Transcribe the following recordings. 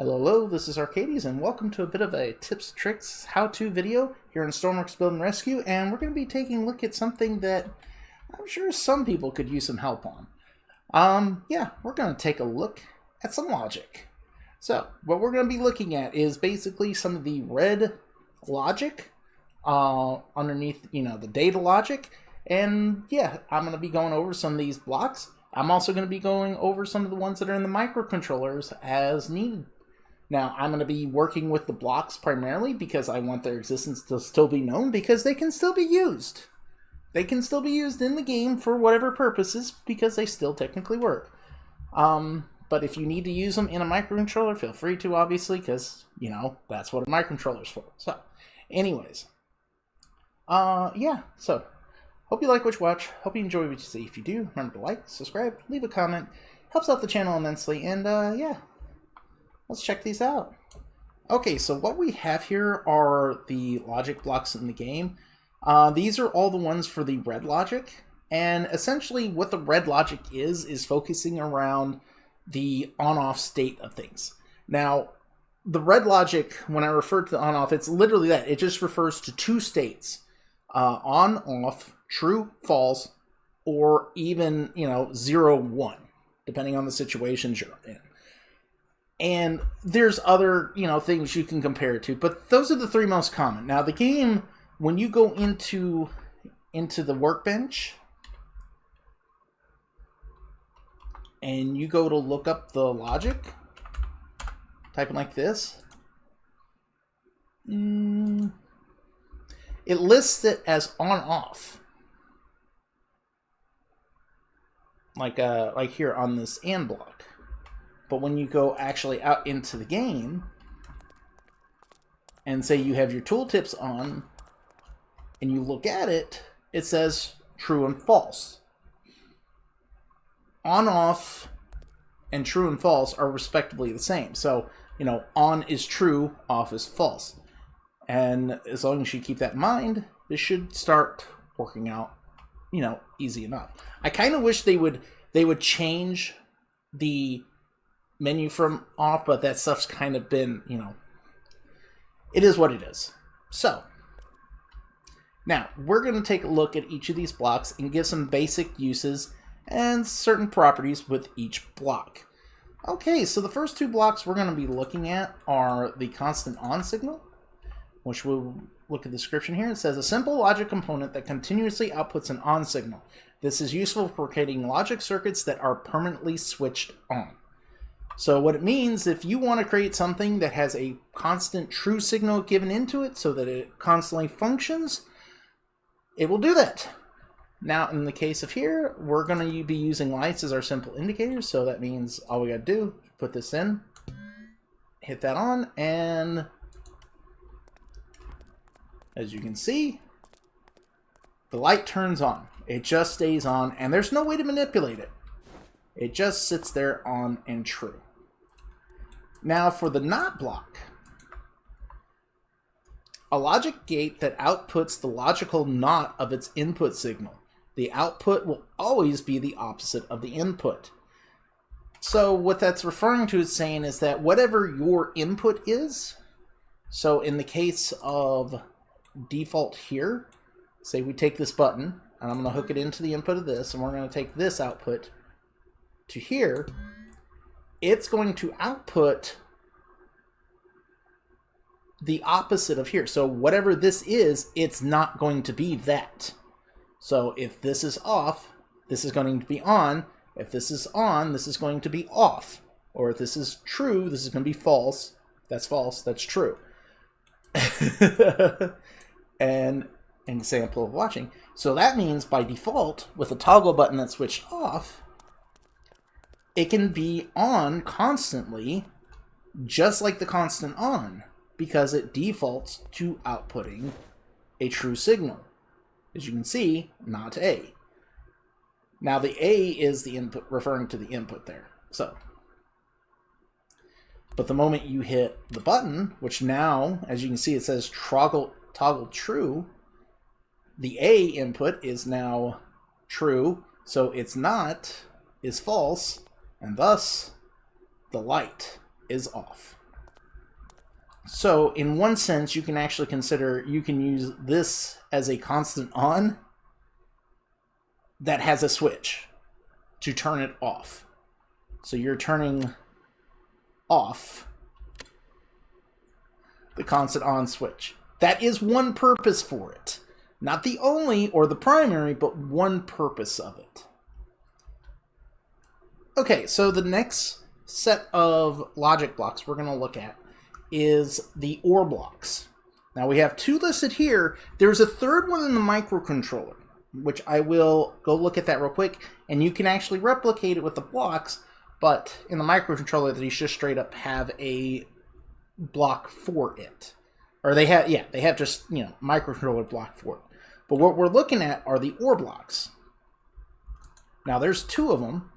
Hello, this is Arcades, and welcome to a bit of a tips, tricks, how-to video here in Stormworks Build and Rescue, and we're going to be taking a look at something that I'm sure some people could use some help on. We're going to take a look at some logic. So, what we're going to be looking at is basically some of the red logic underneath, the data logic, and I'm going to be going over some of these blocks. I'm also going to be going over some of the ones that are in the microcontrollers as needed. Now, I'm going to be working with the blocks primarily because I want their existence to still be known, because they can still be used. They can still be used in the game for whatever purposes because they still technically work. But if you need to use them in a microcontroller, feel free to, obviously, because, that's what a microcontroller's for. So, anyways. So, hope you like what you watch. Hope you enjoy what you see. If you do, remember to like, subscribe, leave a comment. Helps out the channel immensely, and, let's check these out. Okay, so what we have here are the logic blocks in the game. These are all the ones for the red logic. And essentially what the red logic is focusing around the on-off state of things. Now, the red logic, when I refer to the on-off, it's literally that. It just refers to two states. On, off, true, false, or even, 0, 1, depending on the situations you're in. And there's other, things you can compare it to, but those are the three most common. Now, the game, when you go into the workbench and you go to look up the logic, typing like this, it lists it as on-off, like here on this AND block. But when you go actually out into the game and say you have your tooltips on and you look at it, it says true and false. On, off, and true and false are respectively the same. So, on is true, off is false. And as long as you keep that in mind, this should start working out, easy enough. I kind of wish they would change the menu from off, but that stuff's kind of been, it is what it is. So, now, we're going to take a look at each of these blocks and give some basic uses and certain properties with each block. Okay, so the first two blocks we're going to be looking at are the constant on signal, which we'll look at the description here. It says, a simple logic component that continuously outputs an on signal. This is useful for creating logic circuits that are permanently switched on. So what it means, if you want to create something that has a constant true signal given into it so that it constantly functions, it will do that. Now, in the case of here, we're going to be using lights as our simple indicators. So that means all we got to do, put this in, hit that on, and as you can see, the light turns on. It just stays on, and there's no way to manipulate it. It just sits there on and true. Now for the NOT block, a logic gate that outputs the logical NOT of its input signal. The output will always be the opposite of the input. So what that's referring to is saying is that whatever your input is, so in the case of default here, say we take this button, and I'm going to hook it into the input of this, and we're going to take this output to here, it's going to output the opposite of here. So whatever this is, it's not going to be that. So if this is off, this is going to be on. If this is on, this is going to be off. Or if this is true, this is going to be false. That's false, that's true. And an example of watching. So that means by default, with a toggle button that's switched off, it can be on constantly, just like the constant on, because it defaults to outputting a true signal. As you can see, not A. Now the A is the input, referring to the input there. So, but the moment you hit the button, which now, as you can see, it says toggle true, the A input is now true, so it's not is false, and thus the light is off. So in one sense, you can actually consider, you can use this as a constant on that has a switch to turn it off. So you're turning off the constant on switch. That is one purpose for it. Not the only or the primary, but one purpose of it. Okay, so the next set of logic blocks we're going to look at is the OR blocks. Now we have two listed here. There's a third one in the microcontroller, which I will go look at that real quick, and you can actually replicate it with the blocks, but in the microcontroller they just straight up have a block for it. Or they have just, you know, microcontroller block for it. But what we're looking at are the OR blocks. Now there's two of them.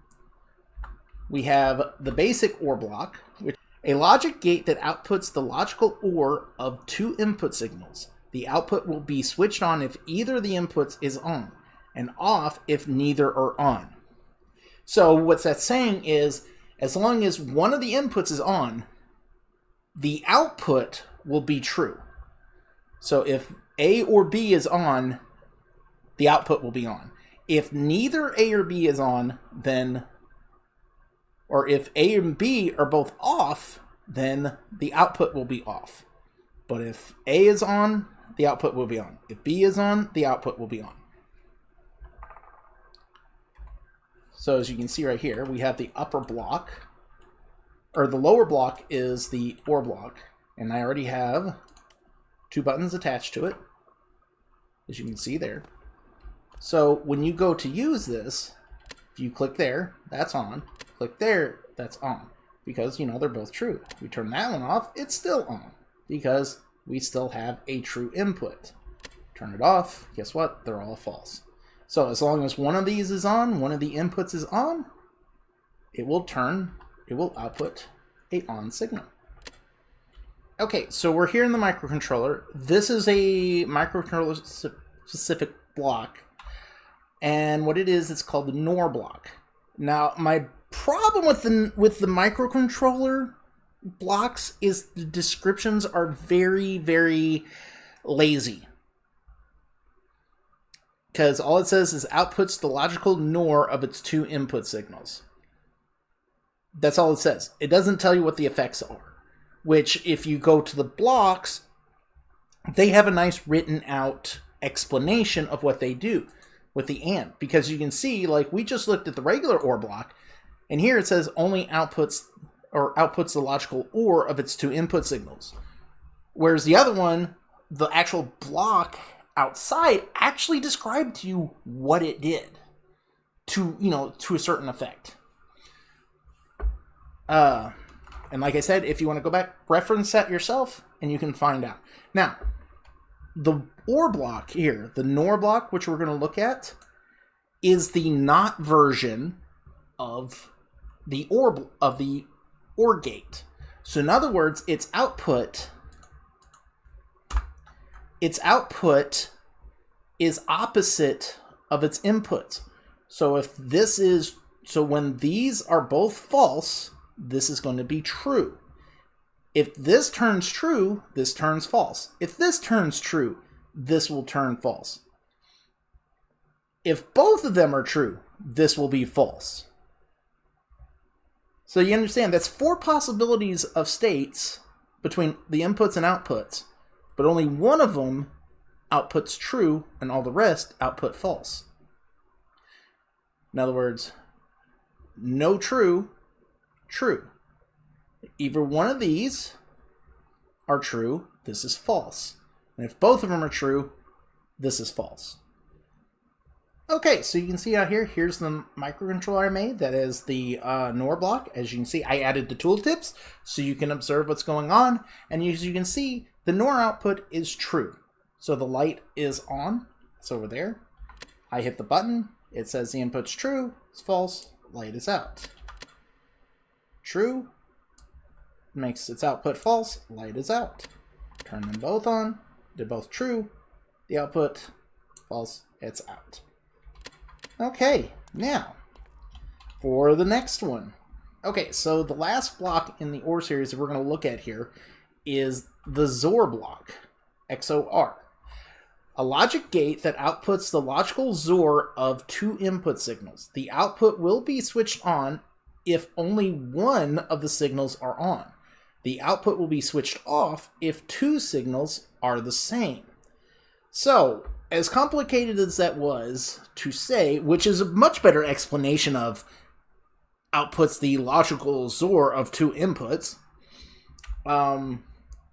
We have the basic OR block, which is a logic gate that outputs the logical OR of two input signals. The output will be switched on if either of the inputs is on, and off if neither are on. So what that's saying is, as long as one of the inputs is on, the output will be true. So if A or B is on, the output will be on. If neither A or B is on, then, or if A and B are both off, then the output will be off. But if A is on, the output will be on. If B is on, the output will be on. So as you can see right here, we have the upper block, or the lower block is the OR block, and I already have two buttons attached to it, as you can see there. So when you go to use this, if you click there, that's on. Click there, that's on. Because, you know, they're both true. We turn that one off, it's still on. Because we still have a true input. Turn it off, guess what? They're all false. So as long as one of these is on, one of the inputs is on, it will output a on signal. Okay, so we're here in the microcontroller. This is a microcontroller specific block. And what it is, it's called the NOR block. Now, my problem with the microcontroller blocks is the descriptions are very, very lazy. Because all it says is outputs the logical NOR of its two input signals. That's all it says. It doesn't tell you what the effects are. Which, if you go to the blocks, they have a nice written out explanation of what they do with the AND. Because you can see, like, we just looked at the regular OR block, and here it says only outputs the logical OR of its two input signals. Whereas the other one, the actual block outside actually described to you what it did to, you know, to a certain effect. And like I said, if you want to go back, reference that yourself, and you can find out. Now, the OR block here, the NOR block, which we're going to look at, is the NOT version of the OR gate. So in other words, its output is opposite of its inputs. So when these are both false, this is going to be true. If this turns true, this turns false. If this turns true, this will turn false. If both of them are true, this will be false. So you understand, that's 4 possibilities of states between the inputs and outputs, but only one of them outputs true and all the rest output false. In other words, no true, true. Either one of these are true, this is false. And if both of them are true, this is false. Okay, so you can see out here, here's the microcontroller I made. That is the NOR block. As you can see, I added the tooltips so you can observe what's going on. And as you can see, the NOR output is true. So the light is on. It's over there. I hit the button. It says the input's true. It's false. Light is out. True. Makes its output false. Light is out. Turn them both on. They're both true. The output false. It's out. Okay, now for the next one. Okay, so the last block in the OR series that we're going to look at here is the XOR block, XOR. A logic gate that outputs the logical XOR of two input signals. The output will be switched on if only one of the signals are on. The output will be switched off if two signals are the same. So, as complicated as that was to say, which is a much better explanation of outputs the logical XOR of two inputs,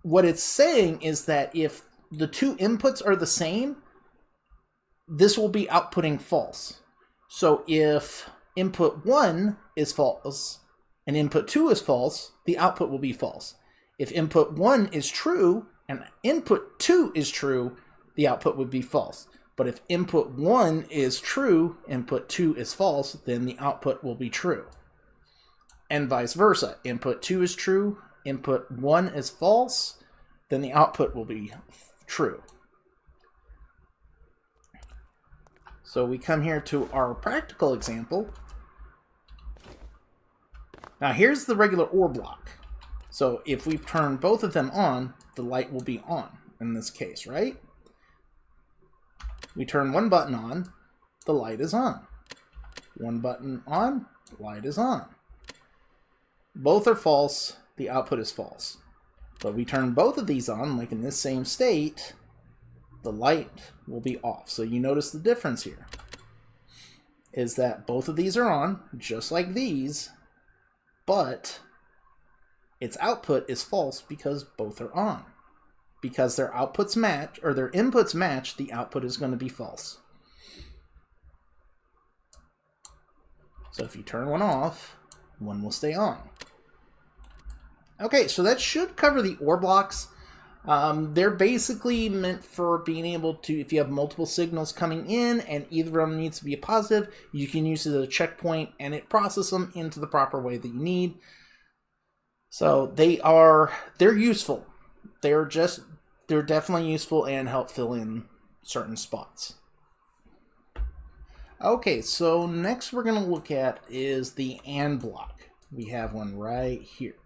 what it's saying is that if the two inputs are the same, this will be outputting false. So if input 1 is false and input 2 is false, the output will be false. If input 1 is true and input 2 is true, the output would be false. But if input 1 is true, input 2 is false, then the output will be true. And vice versa. Input 2 is true, input 1 is false, then the output will be true. So we come here to our practical example. Now here's the regular OR block. So if we turn both of them on, the light will be on in this case, right? We turn one button on, the light is on. One button on, light is on. Both are false, the output is false. But we turn both of these on, like in this same state, the light will be off. So you notice the difference here is that both of these are on, just like these, but its output is false because both are on. Because their outputs match, or their inputs match, the output is going to be false. So if you turn one off, one will stay on. Okay, so that should cover the OR blocks. They're basically meant for being able to, if you have multiple signals coming in and either of them needs to be a positive, you can use it as a checkpoint and it processes them into the proper way that you need. So they're useful. They're definitely useful and help fill in certain spots. Okay, so next we're going to look at is the AND block. We have one right here.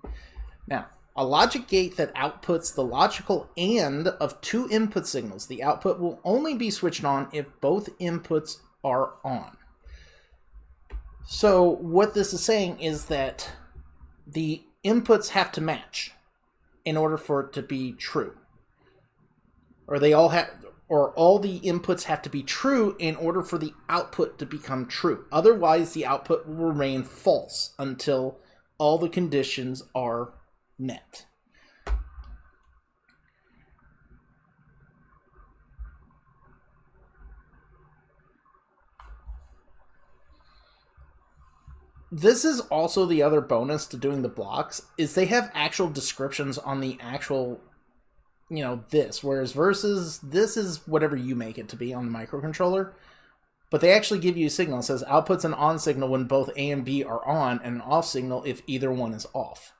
Now, a logic gate that outputs the logical AND of two input signals. The output will only be switched on if both inputs are on. So what this is saying is that the inputs have to match in order for it to be true. Or all the inputs have to be true in order for the output to become true. Otherwise, the output will remain false until all the conditions are met. This is also the other bonus to doing the blocks, is they have actual descriptions on the actual, this. Whereas versus, this is whatever you make it to be on the microcontroller. But they actually give you a signal. It says outputs an on signal when both A and B are on, and an off signal if either one is off.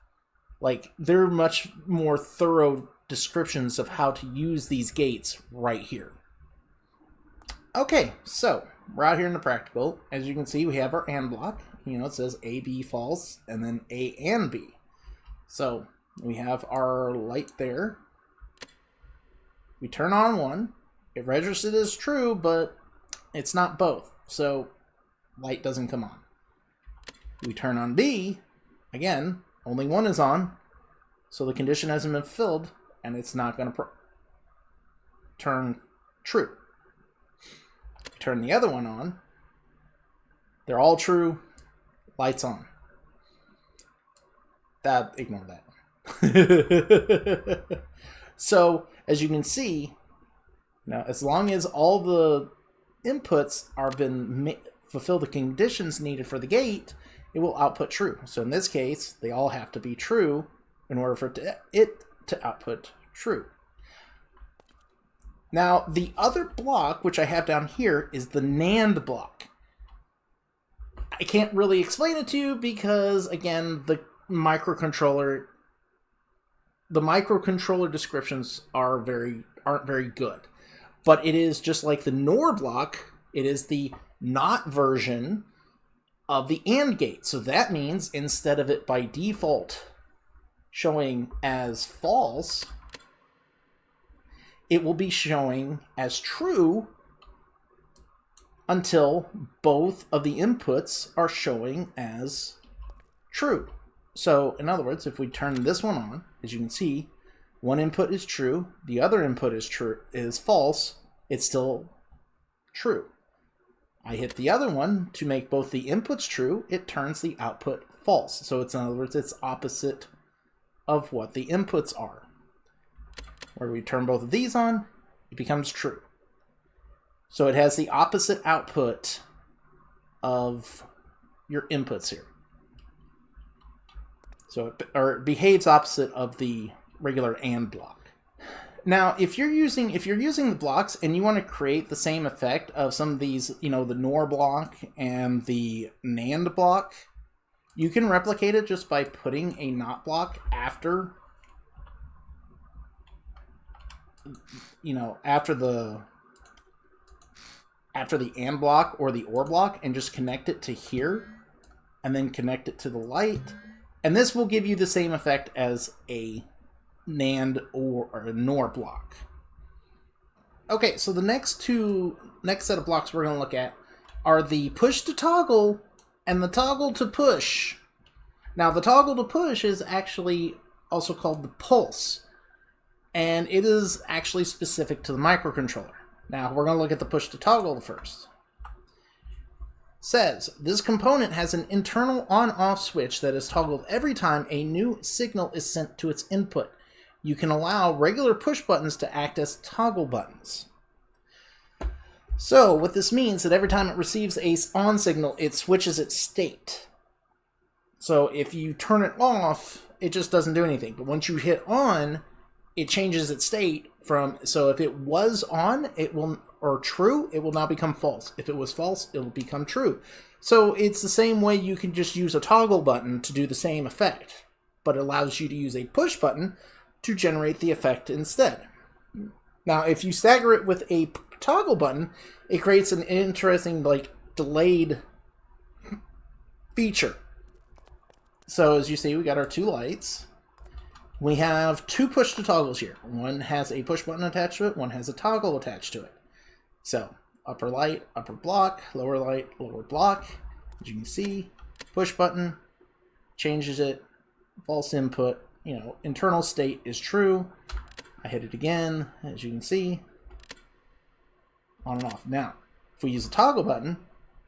Like, they're much more thorough descriptions of how to use these gates right here. Okay, so we're out here in the practical. As you can see, we have our AND block. It says A, B, false, and then A and B. So we have our light there. We turn on one. It registers as true, but it's not both. So light doesn't come on. We turn on B. Again, only one is on. So the condition hasn't been filled, and it's not going to turn true. Turn the other one on. They're all true. Lights on. Ignore that. So, as you can see, now as long as all the inputs are fulfill the conditions needed for the gate, it will output true. So in this case, they all have to be true in order for it to output true. Now, the other block, which I have down here, is the NAND block. I can't really explain it to you because, again, the microcontroller descriptions aren't very good. But it is just like the NOR block. It is the NOT version of the AND gate. So that means instead of it by default showing as false, it will be showing as true until both of the inputs are showing as true. So, in other words, if we turn this one on, as you can see, one input is true, the other input is false, it's still true. I hit the other one to make both the inputs true, it turns the output false. So it's, in other words, it's opposite of what the inputs are. Where we turn both of these on, it becomes true. So it has the opposite output of your inputs here. So it behaves opposite of the regular AND block. Now, if you're using the blocks and you want to create the same effect of some of these, the NOR block and the NAND block, you can replicate it just by putting a NOT block after the AND block or the OR block, and just connect it to here and then connect it to the light, and this will give you the same effect as a NAND or a NOR block. Okay, so the next set of blocks we're going to look at are the push to toggle and the toggle to push. Now, the toggle to push is actually also called the pulse, and it is actually specific to the microcontroller. Now, we're going to look at the push to toggle first. Says, this component has an internal on-off switch that is toggled every time a new signal is sent to its input. You can allow regular push buttons to act as toggle buttons. So, what this means is that every time it receives a on signal, it switches its state. So, if you turn it off, it just doesn't do anything. But once you hit on, it changes its state from, so if it was on, or true, it will now become false. If it was false, it will become true. So it's the same way you can just use a toggle button to do the same effect, but it allows you to use a push button to generate the effect instead. Now, if you stagger it with a toggle button, it creates an interesting, delayed feature. So as you see, we got our two lights. We have two push to toggles here. One has a push button attached to it, one has a toggle attached to it. So, upper light, upper block, lower light, lower block. As you can see, push button changes it, false input, internal state is true. I hit it again, as you can see, on and off. Now, if we use a toggle button,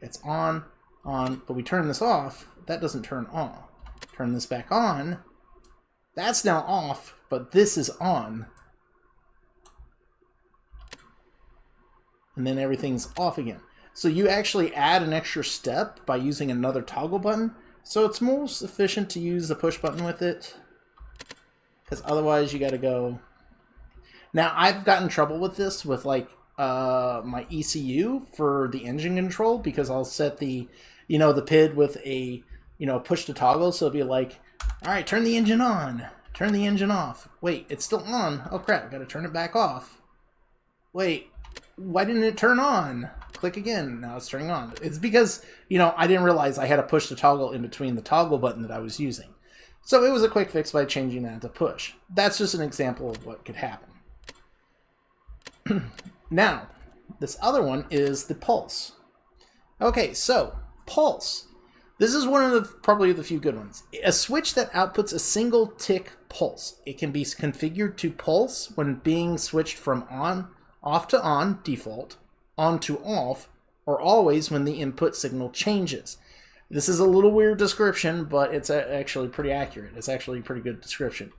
it's on, but we turn this off, that doesn't turn on. Turn this back on, that's now off, but this is on. And then everything's off again. So you actually add an extra step by using another toggle button. So it's most efficient to use the push button with it, because otherwise you got to go. Now, I've gotten in trouble with this with my ECU for the engine control, because I'll set the PID with a push to toggle, so it'll be like, all right, turn the engine on, turn the engine off. Wait, it's still on. Oh crap, got to turn it back off. Wait, why didn't it turn on? Click again, now it's turning on. It's because, I didn't realize I had a push to toggle in between the toggle button that I was using. So it was a quick fix by changing that to push. That's just an example of what could happen. Now, this other one is the pulse. Okay, so, pulse. This is one of probably the few good ones. A switch that outputs a single tick pulse. It can be configured to pulse when being switched from off to on, default, on to off, or always when the input signal changes. This is a little weird description, but it's actually pretty accurate. It's actually a pretty good description.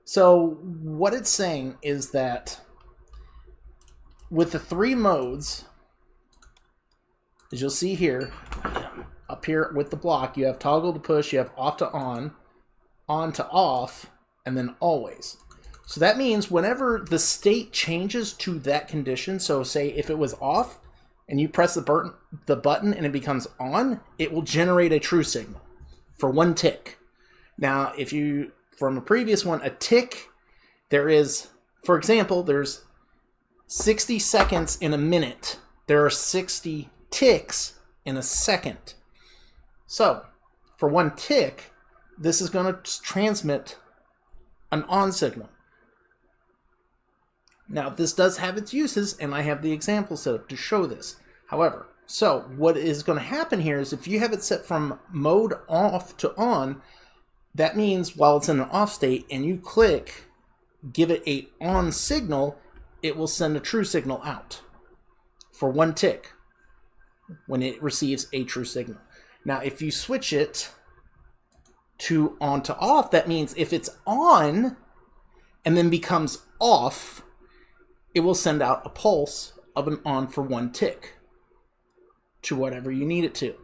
So what it's saying is that with the three modes, as you'll see here, up here with the block, you have toggle to push, you have off to on to off, and then always. So that means whenever the state changes to that condition, so say if it was off and you press the button and it becomes on, it will generate a true signal for one tick. Now, if you, from a previous one, a tick, there is, for example, there's 60 seconds in a minute. There are 60 ticks in a second. So, for one tick, this is going to transmit an on signal. Now, this does have its uses, and I have the example set up to show this. However, so what is going to happen here is if you have it set from mode off to on, that means while it's in an off state and you click, give it a on signal, it will send a true signal out for 1 tick when it receives a true signal. Now, if you switch it to on to off, that means if it's on and then becomes off, it will send out a pulse of an on for 1 tick to whatever you need it to.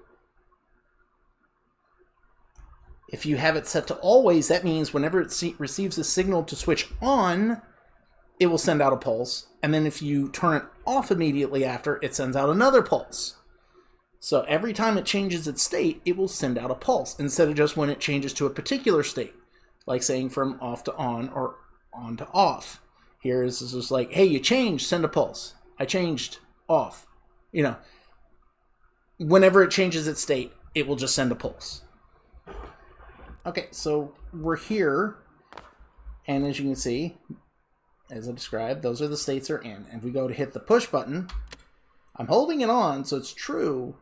If you have it set to always, that means whenever it receives a signal to switch on, it will send out a pulse. And then if you turn it off immediately after, it sends out another pulse. So every time it changes its state, it will send out a pulse instead of just when it changes to a particular state, like saying from off to on or on to off. Here is just like, hey, you changed, send a pulse. I changed, off. You know, whenever it changes its state, it will just send a pulse. Okay, so we're here, and as you can see, as I described, those are the states are in. And if we go to hit the push button, I'm holding it on, so it's true,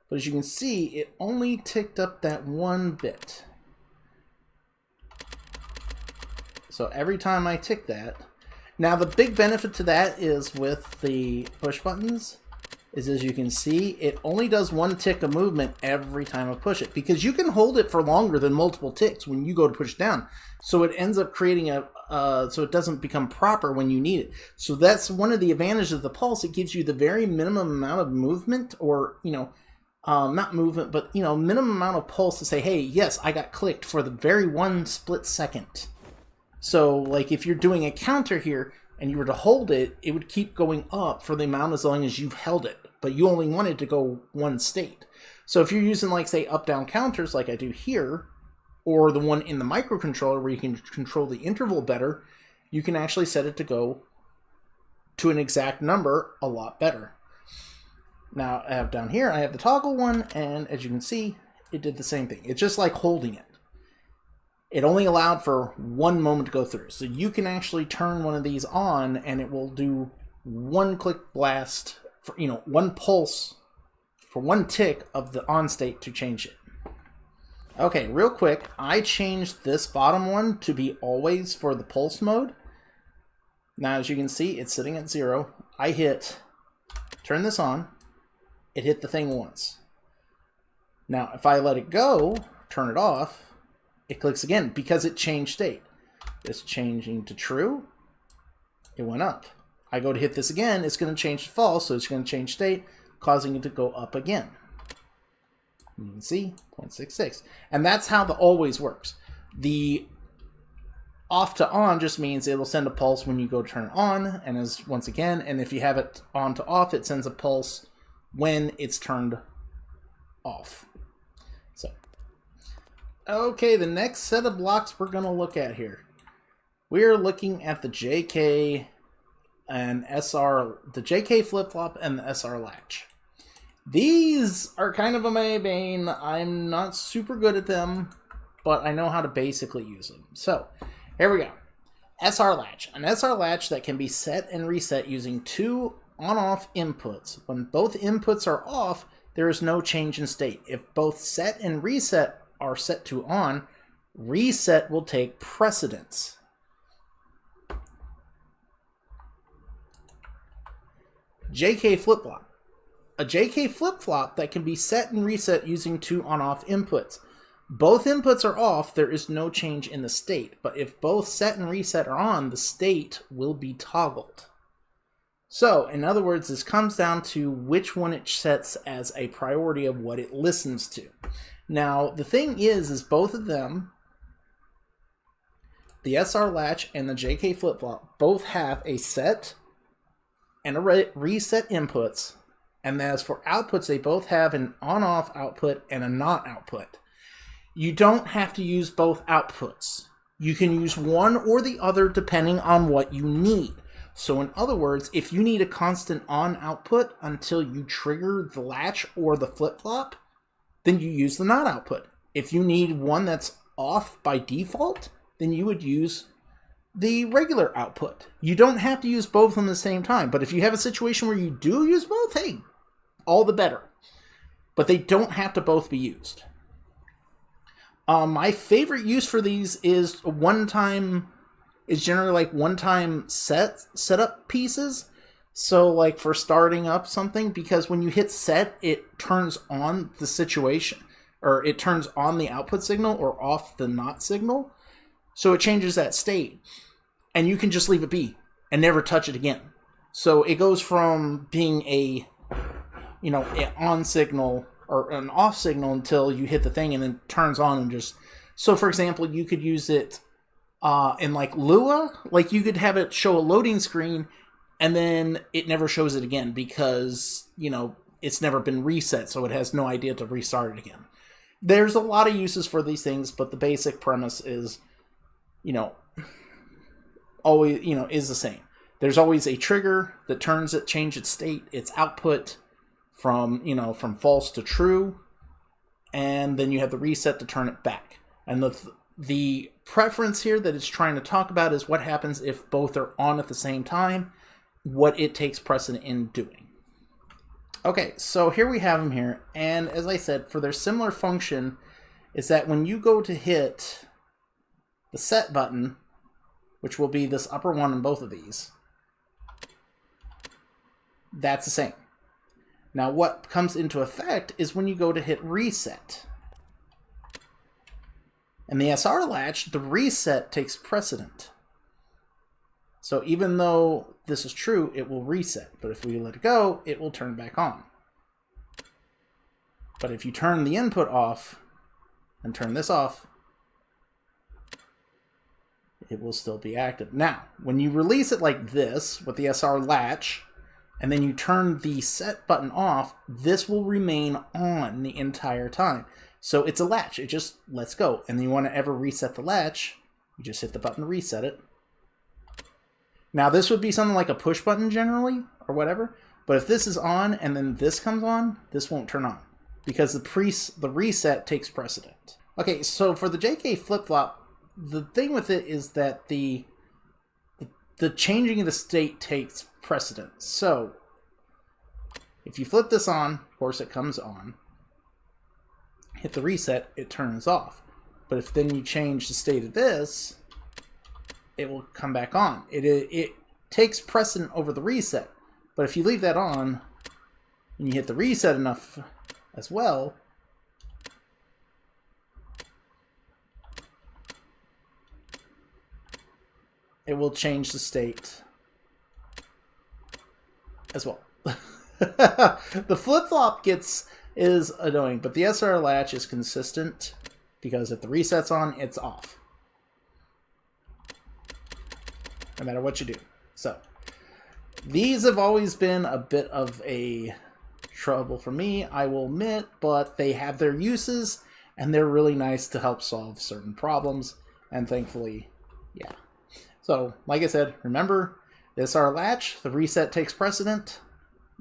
but as you can see, it only ticked up that 1 bit. So every time I tick that, now the big benefit to that is with the push buttons, is as you can see, it only does 1 tick of movement every time I push it, because you can hold it for longer than multiple ticks when you go to push down. So it ends up creating so it doesn't become proper when you need it. So that's one of the advantages of the pulse. It gives you the very minimum amount of movement, or, you know, not movement, but, you know, minimum amount of pulse to say, hey, yes, I got clicked for the very 1 split second. So, like, if you're doing a counter here and you were to hold it, it would keep going up for the amount as long as you've held it. But you only wanted to go 1 state. So if you're using, like, say, up-down counters like I do here, or the one in the microcontroller where you can control the interval better, you can actually set it to go to an exact number a lot better. Now, I have down here, I have the toggle one, and as you can see, it did the same thing. It's just like holding it. It only allowed for 1 moment to go through. So you can actually turn one of these on, and it will do 1 click blast, for, you know, 1 pulse for 1 tick of the on state to change it. Okay, real quick, I changed this bottom one to be always for the pulse mode. Now, as you can see, it's sitting at 0. I hit turn this on. It hit the thing once. Now, if I let it go, turn it off, it clicks again because it changed state. It's changing to true. It went up. I go to hit this again, it's going to change to false, so it's going to change state, causing it to go up again. You can see 0.66. And that's how the always works. The off to on just means it'll send a pulse when you go to turn it on, and as once again, and if you have it on to off, it sends a pulse when it's turned off. So, okay, the next set of blocks we're going to look at here. We're looking at the JK and SR, the JK Flip-Flop and the SR Latch. These are kind of a bane. I'm not super good at them, but I know how to basically use them. So, here we go. SR Latch. An SR Latch that can be set and reset using 2 on-off inputs. When both inputs are off, there is no change in state. If both set and reset are set to on, reset will take precedence. JK Flip-Flop. A JK Flip-Flop that can be set and reset using 2 on-off inputs. Both inputs are off, there is no change in the state, but if both set and reset are on, the state will be toggled. So, in other words, this comes down to which one it sets as a priority of what it listens to. Now, the thing is both of them, the SR Latch and the JK Flip-Flop, both have a set and a reset inputs, and as for outputs, they both have an on-off output and a not output. You don't have to use both outputs. You can use one or the other depending on what you need. So in other words, if you need a constant on output until you trigger the latch or the flip-flop, then you use the not output. If you need one that's off by default, then you would use the regular output. You don't have to use both of them at the same time, but if you have a situation where you do use both, hey, all the better. But they don't have to both be used. My favorite use for these is generally like one-time setup pieces. So like for starting up something, because when you hit set, it turns on the situation, or it turns on the output signal or off the not signal. So it changes that state, and you can just leave it be and never touch it again. So it goes from being an on signal or an off signal until you hit the thing, and then turns on and just. So for example, you could use it in like Lua, like you could have it show a loading screen, and then it never shows it again because it's never been reset, so it has no idea to restart it again. There's a lot of uses for these things, but the basic premise is. Always, is the same. There's always a trigger that change its state, its output from false to true, and then you have the reset to turn it back. And the preference here that it's trying to talk about is what happens if both are on at the same time, what it takes precedent in doing. Okay, so here we have them here, and as I said, for their similar function, is that when you go to hit the set button, which will be this upper one in both of these, that's the same. Now what comes into effect is when you go to hit reset. And the SR latch, the reset takes precedent. So even though this is true, it will reset. But if we let it go, it will turn back on. But if you turn the input off and turn this off, it will still be active. Now, when you release it like this with the SR latch, and then you turn the set button off, this will remain on the entire time. So it's a latch. It just lets go. And then you want to ever reset the latch, you just hit the button to reset it. Now, this would be something like a push button generally, or whatever. But if this is on and then this comes on, this won't turn on. Because the reset takes precedent. Okay, so for the JK Flip-Flop, the thing with it is that the changing of the state takes precedent. So if you flip this on, of course it comes on. Hit the reset, it turns off. But if then you change the state of this, it will come back on. It takes precedent over the reset. But if you leave that on and you hit the reset enough as well, it will change the state as well. The flip-flop is annoying, but the SR latch is consistent because if the reset's on, it's off. No matter what you do. So, these have always been a bit of a trouble for me, I will admit, but they have their uses, and they're really nice to help solve certain problems, and thankfully, yeah. So, like I said, remember, this our latch, the reset takes precedent.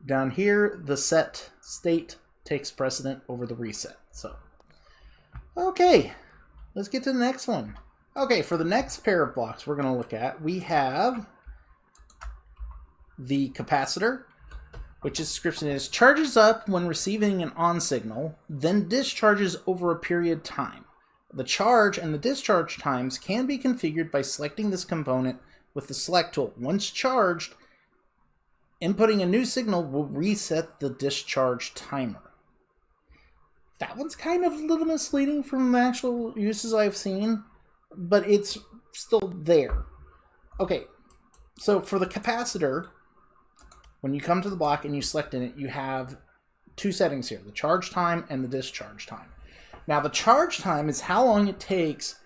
Down here, the set state takes precedent over the reset. So, okay, let's get to the next one. Okay, for the next pair of blocks we're going to look at, we have the capacitor, which its description is, charges up when receiving an on signal, then discharges over a period of time. The charge and the discharge times can be configured by selecting this component with the select tool. Once charged, inputting a new signal will reset the discharge timer. That one's kind of a little misleading from the actual uses I've seen, but it's still there. Okay, so for the capacitor, when you come to the block and you select in it, you have two settings here, the charge time and the discharge time. Now, the charge time is how long it takes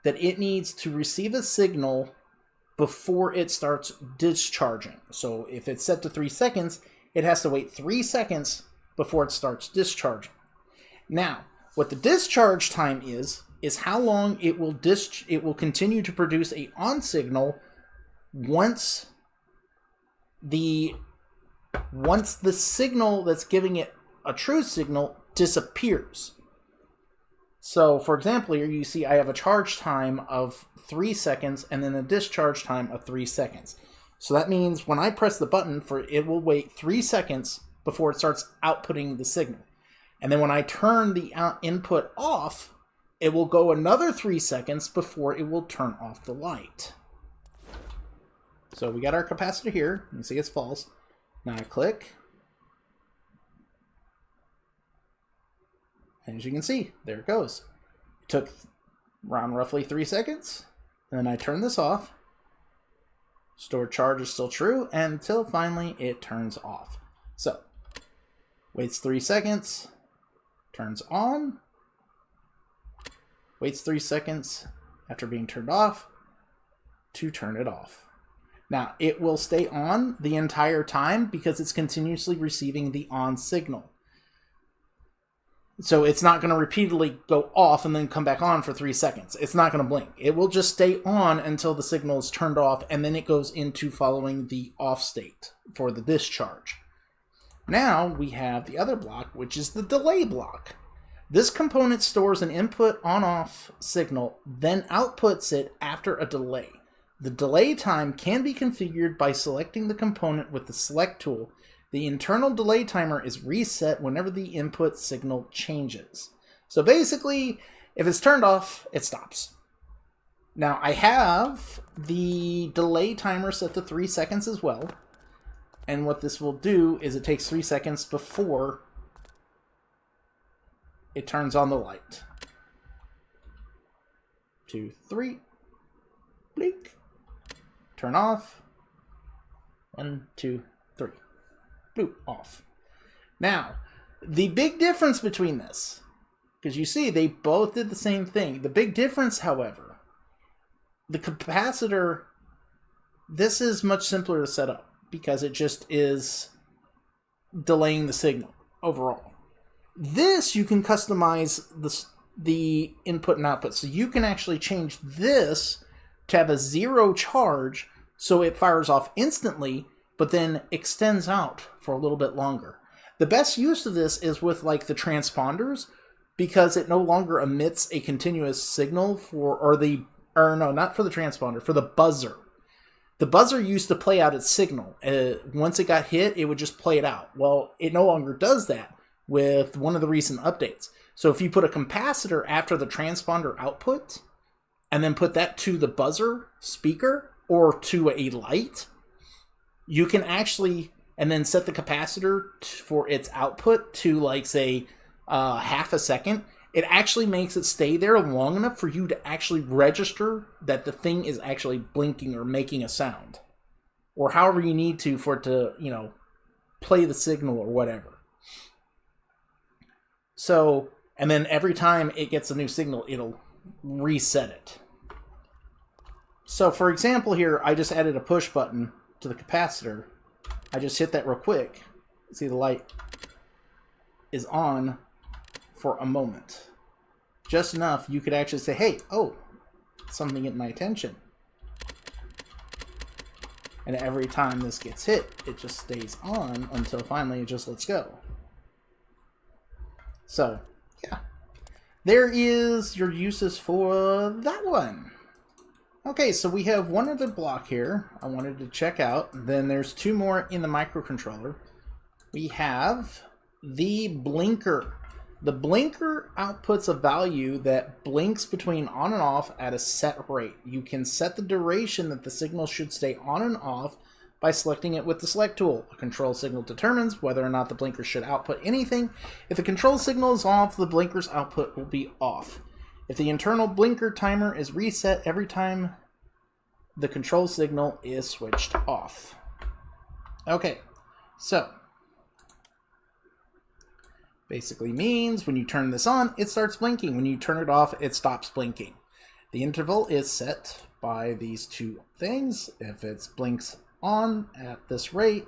that it needs to receive a signal before it starts discharging. So if it's set to 3 seconds, it has to wait 3 seconds before it starts discharging. Now, what the discharge time is how long it will continue to produce a on signal once the signal that's giving it a true signal disappears. So, for example, here you see I have a charge time of 3 seconds and then a discharge time of 3 seconds. So that means when I press the button, it will wait 3 seconds before it starts outputting the signal. And then when I turn the input off, it will go another 3 seconds before it will turn off the light. So we got our capacitor here. You can see it's false. Now I click. And as you can see, there it goes. It took around roughly 3 seconds. And then I turn this off. Stored charge is still true until finally it turns off. So, waits 3 seconds, turns on, waits 3 seconds after being turned off to turn it off. Now, it will stay on the entire time because it's continuously receiving the on signal. So it's not going to repeatedly go off and then come back on for 3 seconds. It's not going to blink. It will just stay on until the signal is turned off, and then it goes into following the off state for the discharge. Now we have the other block, which is the delay block. This component stores an input on-off signal, then outputs it after a delay. The delay time can be configured by selecting the component with the select tool. The internal delay timer is reset whenever the input signal changes. So basically, if it's turned off, it stops. Now I have the delay timer set to 3 seconds as well. And what this will do is it takes 3 seconds before it turns on the light. 2, 3, blink, turn off, 1, 2, 3. Bloop, off. Now, the big difference between this, because you see they both did the same thing. The big difference, however, the capacitor, this is much simpler to set up because it just is delaying the signal overall. This, you can customize the input and output. So you can actually change this to have a 0 charge so it fires off instantly, but then extends out for a little bit longer. The best use of this is with like the transponders, because it no longer emits a continuous signal for not for the transponder, for the buzzer. The buzzer used to play out its signal. Once it got hit, it would just play it out. Well, it no longer does that with one of the recent updates. So if you put a capacitor after the transponder output, and then put that to the buzzer speaker or to a light, you can actually, and then set the capacitor for its output to, like, say, half a second. It actually makes it stay there long enough for you to actually register that the thing is actually blinking or making a sound. Or however you need to for it to, play the signal or whatever. So, and then every time it gets a new signal, it'll reset it. So, for example here, I just added a push button to the capacitor. I just hit that real quick. See, the light is on for a moment. Just enough you could actually say, hey, oh, something getting my attention. And every time this gets hit, it just stays on until finally it just lets go. So, yeah. There is your uses for that one. Okay, so we have one other block here I wanted to check out. Then there's 2 more in the microcontroller. We have the blinker. The blinker outputs a value that blinks between on and off at a set rate. You can set the duration that the signal should stay on and off by selecting it with the select tool. A control signal determines whether or not the blinker should output anything. If the control signal is off, the blinker's output will be off. If the internal blinker timer is reset every time the control signal is switched off. Okay, so basically means when you turn this on, it starts blinking. When you turn it off, it stops blinking. The interval is set by these 2 things. If it blinks on at this rate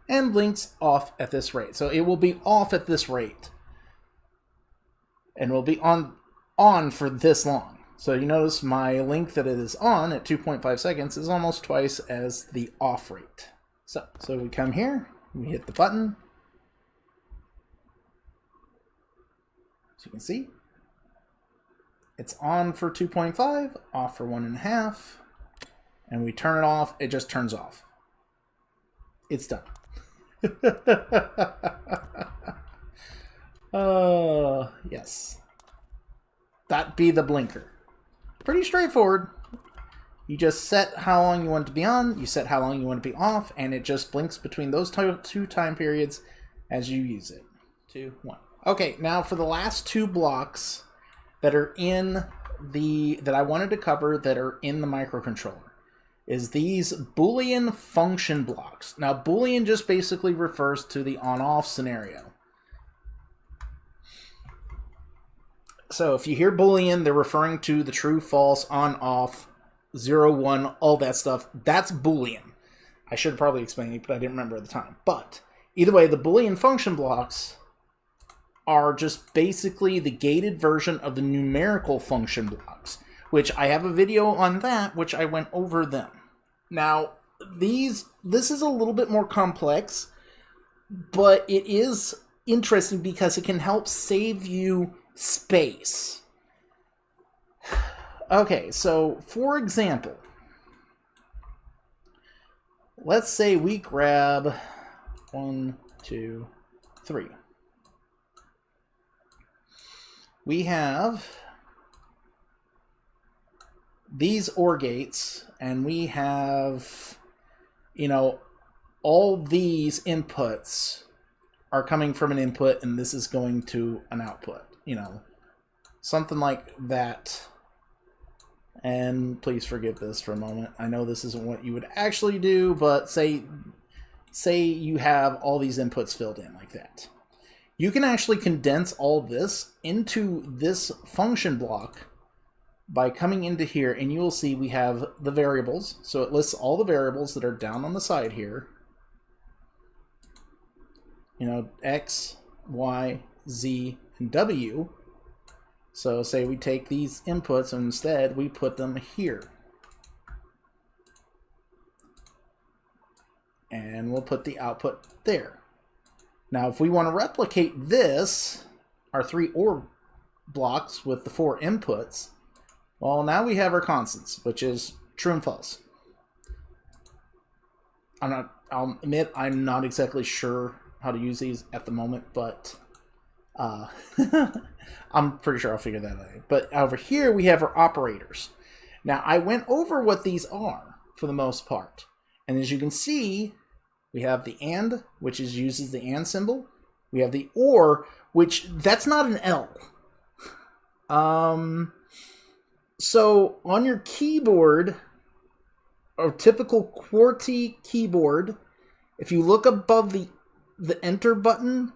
and blinks off at this rate. So it will be off at this rate and will be on for this long. So you notice my length that it is on at 2.5 seconds is almost twice as the off rate. So we come here, we hit the button. As you can see, It's on for 2.5, off for 1.5, and we turn it off, it just turns off. It's done. Yes. That be the blinker. Pretty straightforward. You just set how long you want it to be on, you set how long you want it to be off, and it just blinks between those two time periods as you use it. 2, 1. Okay, now for the last two blocks that are in that I wanted to cover that are in the microcontroller is these Boolean function blocks. Now, Boolean just basically refers to the on-off scenario. So if you hear Boolean, they're referring to the true, false, on, off, 0, 1, all that stuff. That's Boolean. I should probably explain it, but I didn't remember at the time. But either way, the Boolean function blocks are just basically the gated version of the numerical function blocks, which I have a video on that, which I went over them. Now, this is a little bit more complex, but it is interesting because it can help save you space. Okay, so for example, let's say we grab 1, 2, 3. We have these OR gates, and we have, all these inputs are coming from an input, and this is going to an output, something like that. And please forgive this for a moment. I know this isn't what you would actually do, but say you have all these inputs filled in like that. You can actually condense all this into this function block by coming into here, and you will see we have the variables. So it lists all the variables that are down on the side here. X, Y, Z, and W. So say we take these inputs and instead we put them here. And we'll put the output there. Now, if we want to replicate this, our 3 OR blocks with the 4 inputs, well, now we have our constants, which is true and false. I'll admit I'm not exactly sure how to use these at the moment, but I'm pretty sure I'll figure that out. But over here, we have our operators. Now, I went over what these are for the most part. And as you can see, we have the AND, which uses the AND symbol. We have the OR, which that's not an L. So on your keyboard, a typical QWERTY keyboard, if you look above the enter button,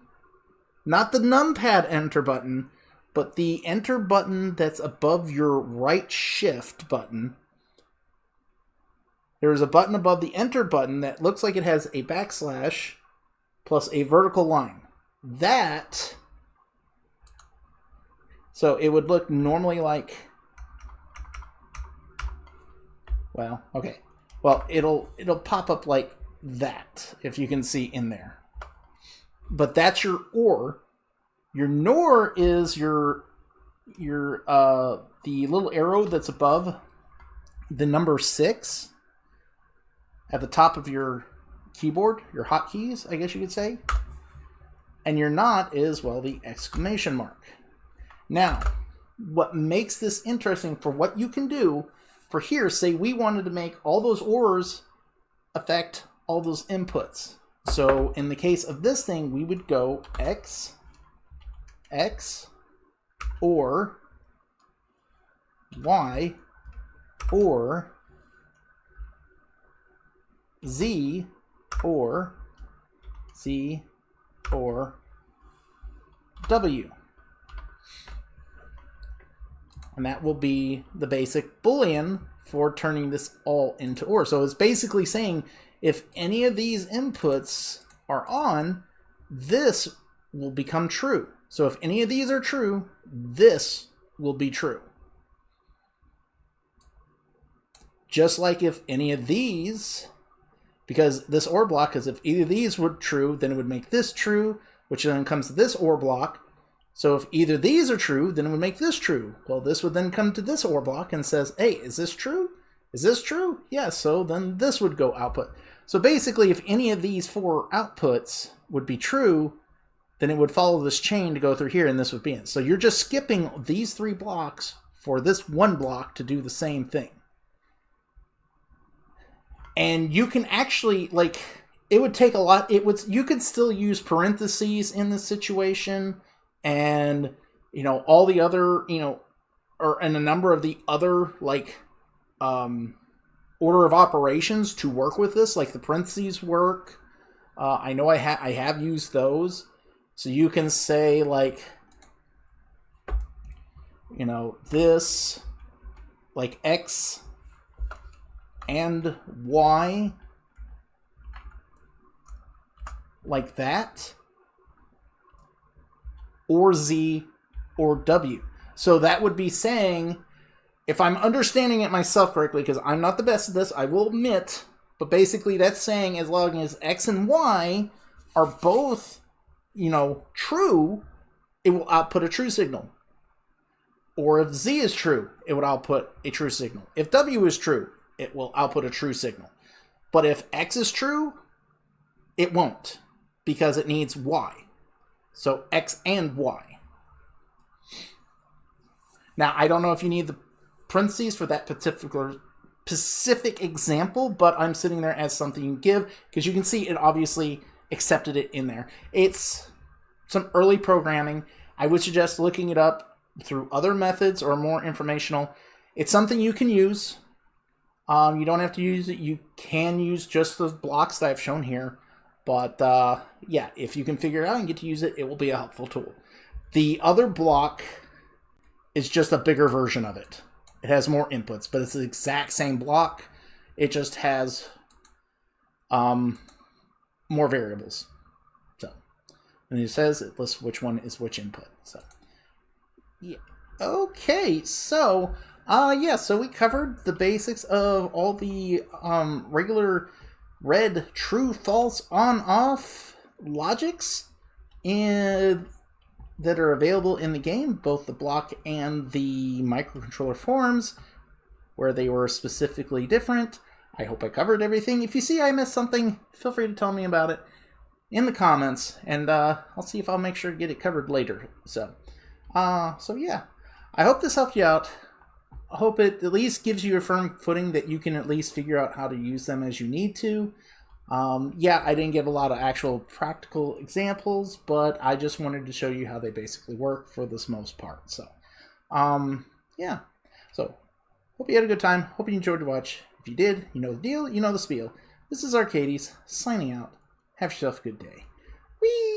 not the numpad enter button, but the enter button that's above your right shift button, there is a button above the enter button that looks like it has a backslash plus a vertical line. So it would look normally like, well, okay. Well, it'll pop up like that, if you can see in there. But that's your OR. Your NOR is the little arrow that's above the number 6 at the top of your keyboard, your hotkeys, I guess you could say. And your NOT is, well, the exclamation mark. Now, what makes this interesting for what you can do for here, say we wanted to make all those ORs affect all those inputs. So in the case of this thing, we would go X, or Y, or Z, or W. And that will be the basic Boolean for turning this all into OR. So it's basically saying if any of these inputs are on, this will become true. So if any of these are true, this will be true. Just like if any of these, because this OR block is if either of these were true, then it would make this true, which then comes to this OR block, So if either these are true, then it would make this true. Well, this would then come to this OR block and says, hey, is this true? Is this true? Yes, so then this would go output. So basically, if any of these 4 outputs would be true, then it would follow this chain to go through here, and this would be it. So you're just skipping these 3 blocks for this one block to do the same thing. And you can actually, like, it would take a lot. You could still use parentheses in this situation, and, you know, all the other, you know, and a number of the other, like, order of operations to work with this, like the parentheses work. I know I have used those. So you can say, like, you know, this, like, X and Y, like that, or Z, or W. So that would be saying, if I'm understanding it myself correctly, because I'm not the best at this, I will admit, but basically that's saying as long as X and Y are both, you know, true, it will output a true signal. Or if Z is true, it would output a true signal. If W is true, it will output a true signal. But if X is true, it won't, because it needs Y. So X and Y. Now, I don't know if you need the parentheses for that specific example, but I'm sitting there as something you give, because you can see it obviously accepted it in there. It's some early programming. I would suggest looking it up through other methods or more informational. It's something you can use. You don't have to use it. You can use just the blocks that I've shown here. But yeah, if you can figure it out and get to use it, it will be a helpful tool. The other block is just a bigger version of it. It has more inputs, but it's the exact same block. It just has more variables. So, and it says it lists which one is which input. So, yeah. Okay, so yeah, so we covered the basics of all the regular red, true, false, on, off logics that are available in the game, both the block and the microcontroller forms, where they were specifically different. I hope I covered everything. If you see I missed something, feel free to tell me about it in the comments, and I'll see if I'll make sure to get it covered later. So yeah, I hope this helped you out. I hope it at least gives you a firm footing that you can at least figure out how to use them as you need to. Yeah, I didn't give a lot of actual practical examples, but I just wanted to show you how they basically work for this most part. So, yeah. So, hope you had a good time. Hope you enjoyed the watch. If you did, you know the deal, you know the spiel. This is Arcades, signing out. Have yourself a good day. Whee!